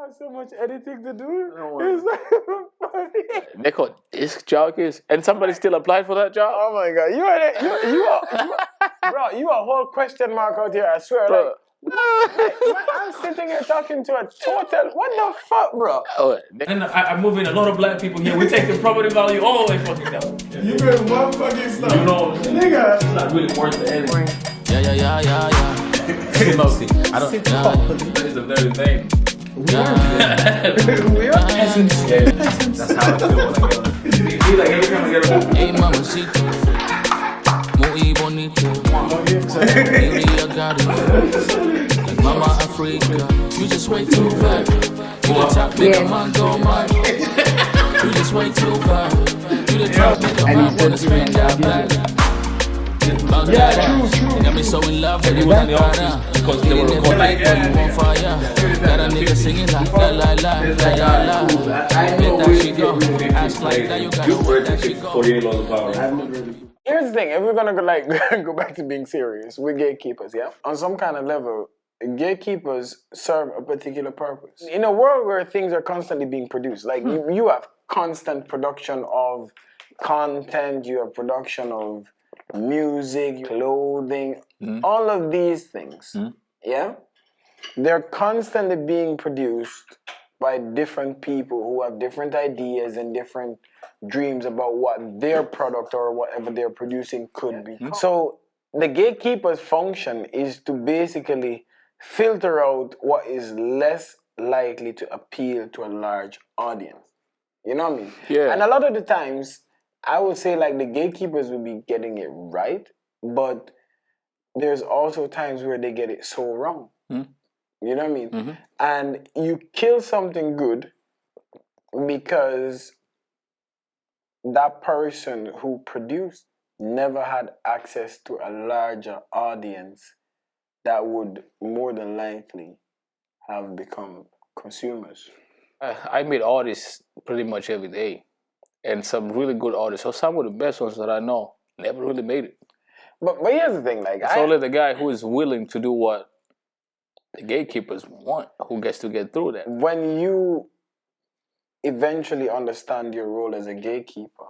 have so much editing to do. It's like funny. They call disc jockeys, and somebody still applied for that job. Oh my god, you are bro, you are a whole question mark out here. I swear, Bro. I'm sitting here talking to a total. What the fuck, bro? Oh, and I'm moving a lot of black people here. We take the property value all the way fucking down. You been one fucking stuff. You know, nigga. It's not really worth the editing. Yeah. Mostly, I don't. That is the very thing. We are peasants. Yeah, that's how I feel when I get on. It's like every time I get on. Hey, mamacita, muy bonito. Baby, I got it. Like Mama Africa, you just way too bad. You the top nigga, man, go mad. You just way too bad. You the top nigga, man, wanna spend that bad. Yeah, true. Got me so in love with you, because they were recording. like you on fire. Got a nigga singing like la la la la la. Let that shit go. Act like that you got to let that shit go. 48 laws of power. Here's the thing: if we're gonna go back to being serious, we're gatekeepers, yeah. On some kind of level, gatekeepers serve a particular purpose. In a world where things are constantly being produced, like you have constant production of content, you have production of music, clothing, all of these things, yeah? They're constantly being produced by different people who have different ideas and different dreams about what their product or whatever they're producing could be. So the gatekeeper's function is to basically filter out what is less likely to appeal to a large audience. You know what I mean? Yeah. And a lot of the times, I would say like the gatekeepers will be getting it right, but there's also times where they get it so wrong. You know what I mean? And you kill something good because that person who produced never had access to a larger audience that would more than likely have become consumers. I meet artists pretty much every day. And some really good artists, or some of the best ones that I know, never really made it. But here's the thing, like it's only the guy who is willing to do what the gatekeepers want who gets to get through that. When you eventually understand your role as a gatekeeper,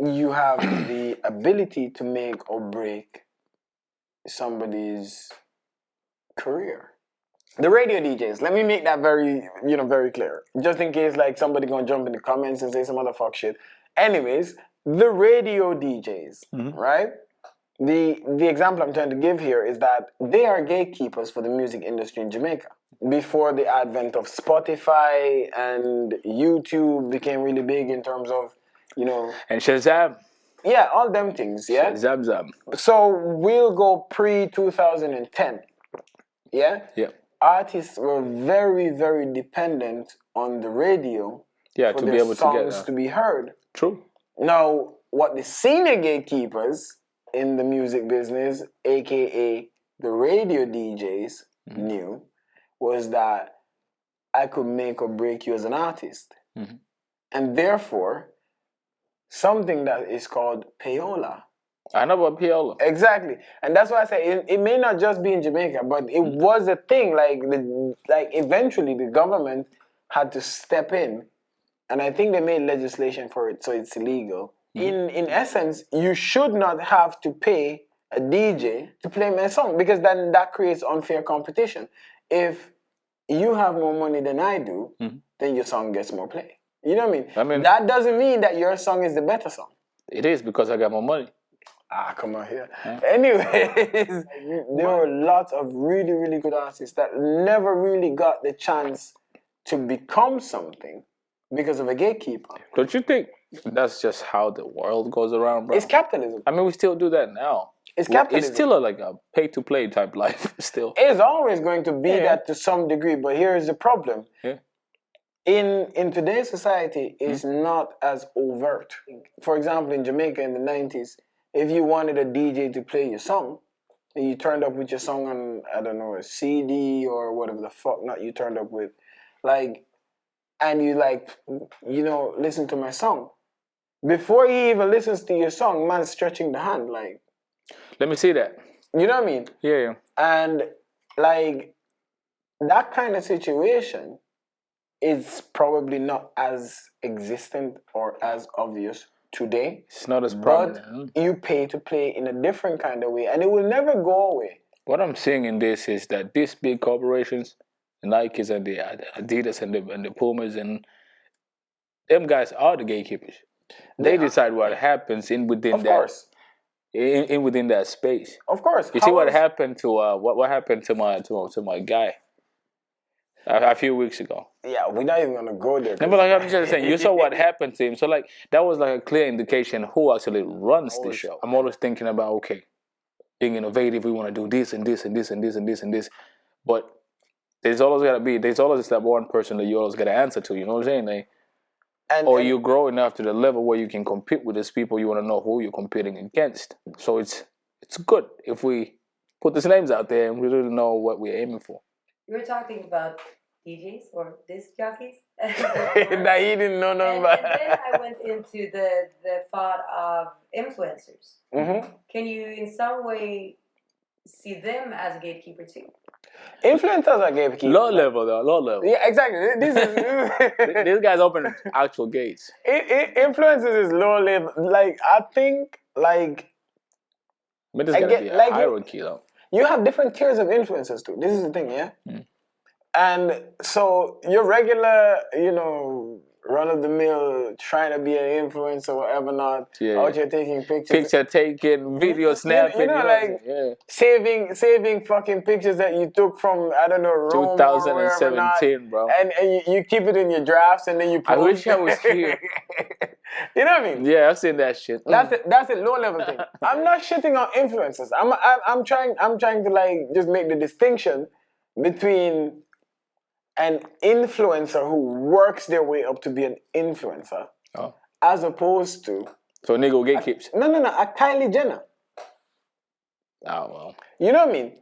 you have the ability to make or break somebody's career. The radio DJs, let me make that very clear. Just in case like somebody gonna jump in the comments and say some other fuck shit. Anyways, the radio DJs, right? The example I'm trying to give here is that they are gatekeepers for the music industry in Jamaica. Before the advent of Spotify and YouTube became really big in terms of, And Shazam. Yeah, all them things, yeah? Zam. So we'll go pre-2010, yeah? Yeah. Artists were very, very dependent on the radio for to be able to be heard. True. Now, what the senior gatekeepers in the music business, aka the radio DJs, knew was that I could make or break you as an artist. And therefore, something that is called payola. I know about payola. Exactly. And that's why I say it may not just be in Jamaica, but it was a thing. Like eventually the government had to step in, and I think they made legislation for it so it's illegal. In essence, you should not have to pay a DJ to play my song, because then that creates unfair competition. If you have more money than I do, then your song gets more play. You know what I mean? That doesn't mean that your song is the better song. It is, because I got more money. Come on here. Anyways, there were lots of really, really good artists that never really got the chance to become something because of a gatekeeper. Don't you think that's just how the world goes around, bro? It's capitalism. I mean, we still do that now. It's capitalism. It's still a pay-to-play type life still. It's always going to be that to some degree, but here's the problem. Yeah. In today's society, it's not as overt. For example, in Jamaica in the 90s, if you wanted a DJ to play your song, and you turned up with your song on, I don't know, a CD or whatever the fuck not you turned up with, and you listen to my song. Before he even listens to your song, man's stretching the hand, like. Let me see that. You know what I mean? Yeah. And, that kind of situation is probably not as existent or as obvious today. It's not as But prominent. you pay to play in a different kind of way, and it will never go away. What I'm seeing in this is that these big corporations, the Nikes and the Adidas and the Pumas and them guys are the gatekeepers. They decide what happens in within Of that. course. In within that space. Of course. You see what happened to what happened to my guy a few weeks ago. Yeah, we're not even gonna go there. No, but like I'm just saying, you saw what happened to him. So like that was like a clear indication who actually runs the show. I'm always thinking about being innovative. We want to do this and this and this and this and this and this, but there's always that one person that you always got to answer to. You know what I'm saying? Or you grow enough to the level where you can compete with these people. You want to know who you're competing against. So it's good if we put these names out there and we really know what we're aiming for. You were talking about DJs or disc jockeys. That he didn't know nothing about. And then I went into the thought of influencers. Mm-hmm. Can you in some way see them as a gatekeeper too? Influencers are gatekeepers. Low level. Yeah, exactly. This is These guys open actual gates. Influencers is low level. Like I think, like But there's gotta be a hierarchy though. You have different tiers of influencers too. This is the thing, yeah. And so your regular, run-of-the-mill trying to be an influencer or whatever not, out here taking pictures. Picture taking, video snapping, saving fucking pictures that you took from, I don't know, Rome 2017, bro. And you keep it in your drafts and then you post. I wish I was here. You know what I mean? Yeah, I've seen that shit. That's a low level thing. I'm not shitting on influencers. I'm trying to like just make the distinction between an influencer who works their way up to be an influencer, as opposed to so nigga gatekeeps. No, a Kylie Jenner. Oh well. You know what I mean?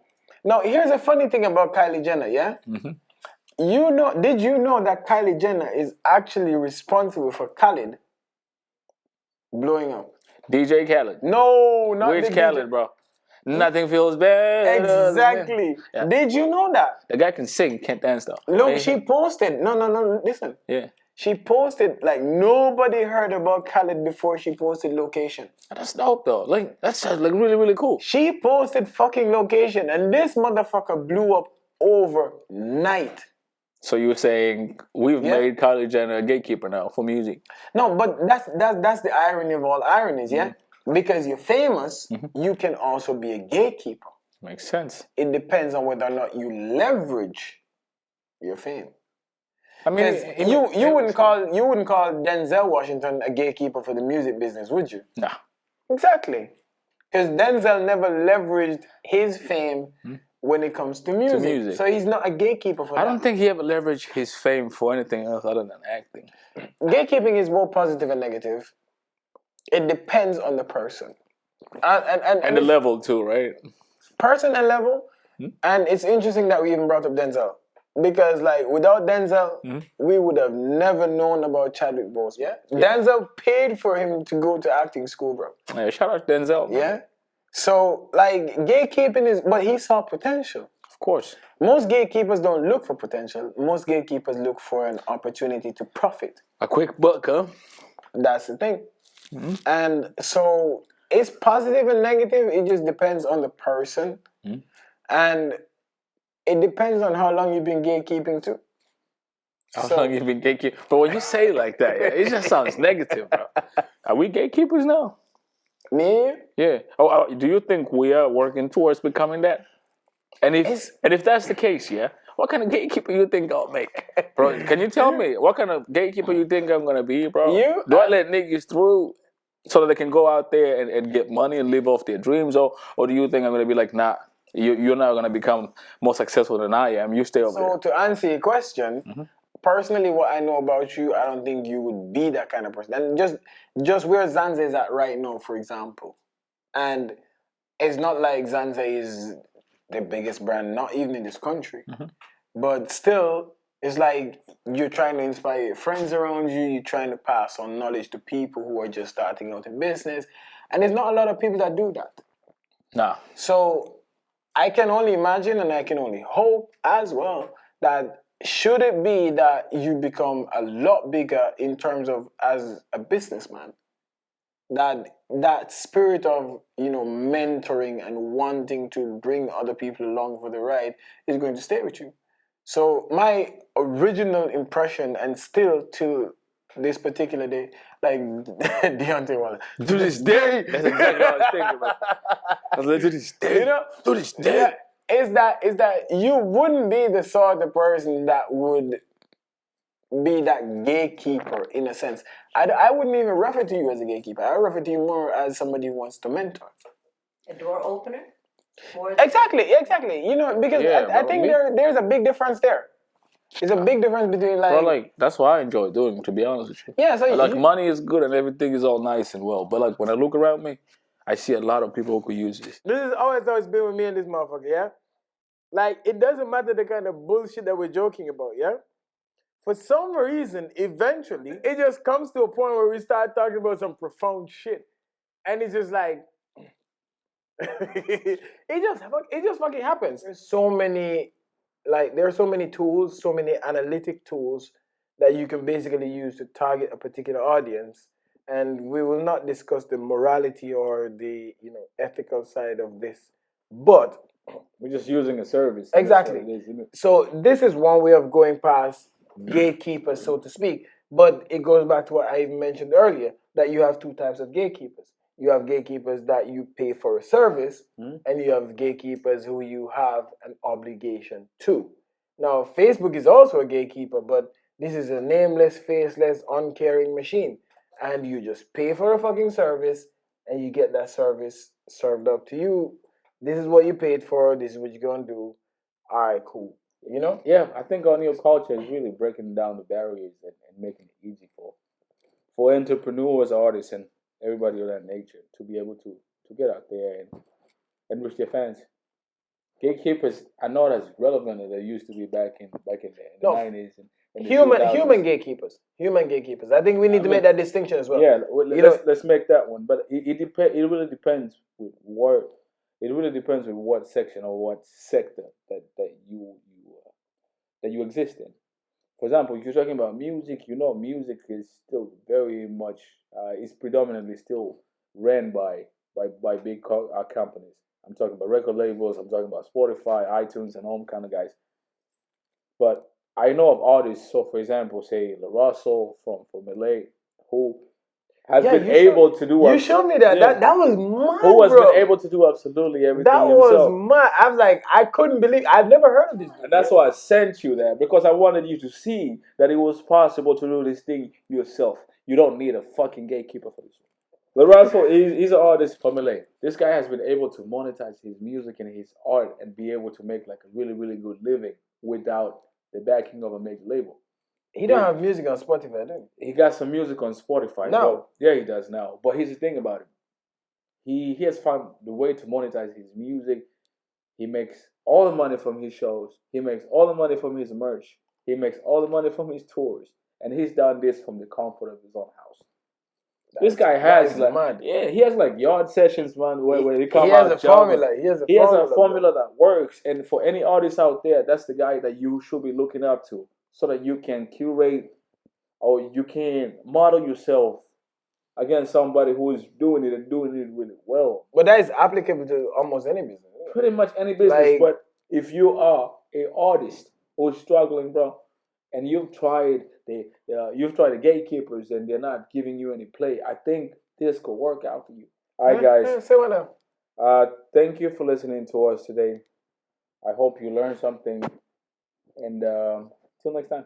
Now here's a funny thing about Kylie Jenner, yeah. Mm-hmm. Did you know that Kylie Jenner is actually responsible for Khaled blowing up? DJ Khaled. No, not which Khaled, bro? Nothing feels better. Exactly. Yeah. Did you know that? The guy can sing, can't dance though. Look, she posted. No, listen. Yeah. She posted, like, nobody heard about Khaled before she posted location. That's dope though. Like, that's like really, really cool. She posted fucking location and this motherfucker blew up overnight. So you were saying we've made Kylie Jenner a gatekeeper now for music? No, but that's the irony of all ironies, yeah? Because you're famous, you can also be a gatekeeper. Makes sense. It depends on whether or not you leverage your fame. I mean, you wouldn't call Denzel Washington a gatekeeper for the music business, would you? Nah. Exactly. Because Denzel never leveraged his fame when it comes to music. So he's not a gatekeeper for that. I don't think he ever leveraged his fame for anything else other than acting. Gatekeeping is both positive and negative. It depends on the person. And the level too, right? Person and level. And it's interesting that we even brought up Denzel. Because like without Denzel, we would have never known about Chadwick Boseman. Yeah? Denzel paid for him to go to acting school, bro. Yeah, shout out Denzel. Man. Yeah? So like gatekeeping but he saw potential. Of course. Most gatekeepers don't look for potential. Most gatekeepers look for an opportunity to profit. A quick buck, huh? That's the thing. And so it's positive and negative. It just depends on the person. And it depends on how long you've been gatekeeping too. How long you've been gatekeeping? But when you say it like that, it just sounds negative, bro. Are we gatekeepers now? Me? Yeah. Oh, do you think we are working towards becoming that? And if that's the case, what kind of gatekeeper you think I'll make? Bro, can you tell me what kind of gatekeeper you think I'm going to be, bro? Do I let niggas through so that they can go out there and get money and live off their dreams? Or do you think I'm going to be like, nah, you're not going to become more successful than I am. You stay over there. So to answer your question, personally what I know about you, I don't think you would be that kind of person. And just where Zanze is at right now, for example. And it's not like Zanze is the biggest brand, not even in this country. But still, it's like you're trying to inspire your friends around you, you're trying to pass on knowledge to people who are just starting out in business. And there's not a lot of people that do that. Nah. So I can only imagine and I can only hope as well that should it be that you become a lot bigger in terms of as a businessman? That spirit of mentoring and wanting to bring other people along for the ride is going to stay with you. So my original impression, and still to this particular day, like Deontay Waller, to this day, That's exactly what I was thinking about. I was like, to this day, to this day. is that you wouldn't be the sort of person that would be that gatekeeper in a sense. I wouldn't even refer to you as a gatekeeper. I refer to you more as somebody who wants to mentor. A door opener? Exactly. Because I think there's a big difference there. There's a big difference between that's what I enjoy doing, to be honest with you. Yeah, so money is good and everything is all nice and well, but like when I look around me, I see a lot of people who could use this. This is always been with me and this motherfucker, yeah? Like, it doesn't matter the kind of bullshit that we're joking about, yeah? For some reason, eventually, it just comes to a point where we start talking about some profound shit. And it's just like, it just fucking happens. There's so many, there are so many tools, so many analytic tools that you can basically use to target a particular audience. And we will not discuss the morality or the, ethical side of this. But we're just using a service. Exactly. So this is one way of going past gatekeepers, so to speak. But it goes back to what I mentioned earlier, that you have two types of gatekeepers. You have gatekeepers that you pay for a service, and you have gatekeepers who you have an obligation to. Now, Facebook is also a gatekeeper, but this is a nameless, faceless, uncaring machine. And you just pay for a fucking service, and you get that service served up to you. This is what you paid for. This is what you're going to do. All right, cool. Yeah, I think our new culture is really breaking down the barriers and making it easy for entrepreneurs, artists, and everybody of that nature to be able to get out there and reach their fans. Gatekeepers are not as relevant as they used to be back in the 90s and the human gatekeepers. I think we need to make that distinction as well. Yeah, let's make that one. But it really depends with what. It really depends with what section or what sector that you exist in. For example, if you're talking about music, music is still very much is predominantly still ran by big companies. I'm talking about record labels. I'm talking about Spotify, iTunes, and all kind of guys. But I know of artists. So, for example, say La Russell from LA, who has been able to do. You showed me that. Yeah. That was mad, who has been able to do absolutely everything that himself. Was mad. I was like, I couldn't believe. I've never heard of this. And that's why I sent you there, because I wanted you to see that it was possible to do this thing yourself. You don't need a fucking gatekeeper for this. Lorenzo, he's an artist from LA. This guy has been able to monetize his music and his art and be able to make like a really, really good living without the backing of a major label. He don't have music on Spotify, do he? He got some music on Spotify. No. Well, yeah, he does now. But here's the thing about it. He has found the way to monetize his music. He makes all the money from his shows. He makes all the money from his merch. He makes all the money from his tours. And he's done this from the comfort of his own house. This guy has he has like yard sessions, man, where he come out. He has a formula. He has a formula that works. And for any artist out there, that's the guy that you should be looking up to, so that you can curate or you can model yourself against somebody who is doing it and doing it really well. But that is applicable to almost any business. Pretty much any business. But if you are an artist who's struggling, bro, and you've tried the gatekeepers and they're not giving you any play, I think this could work out for you. All right, guys. Say what now. Thank you for listening to us today. I hope you learned something. And till next time.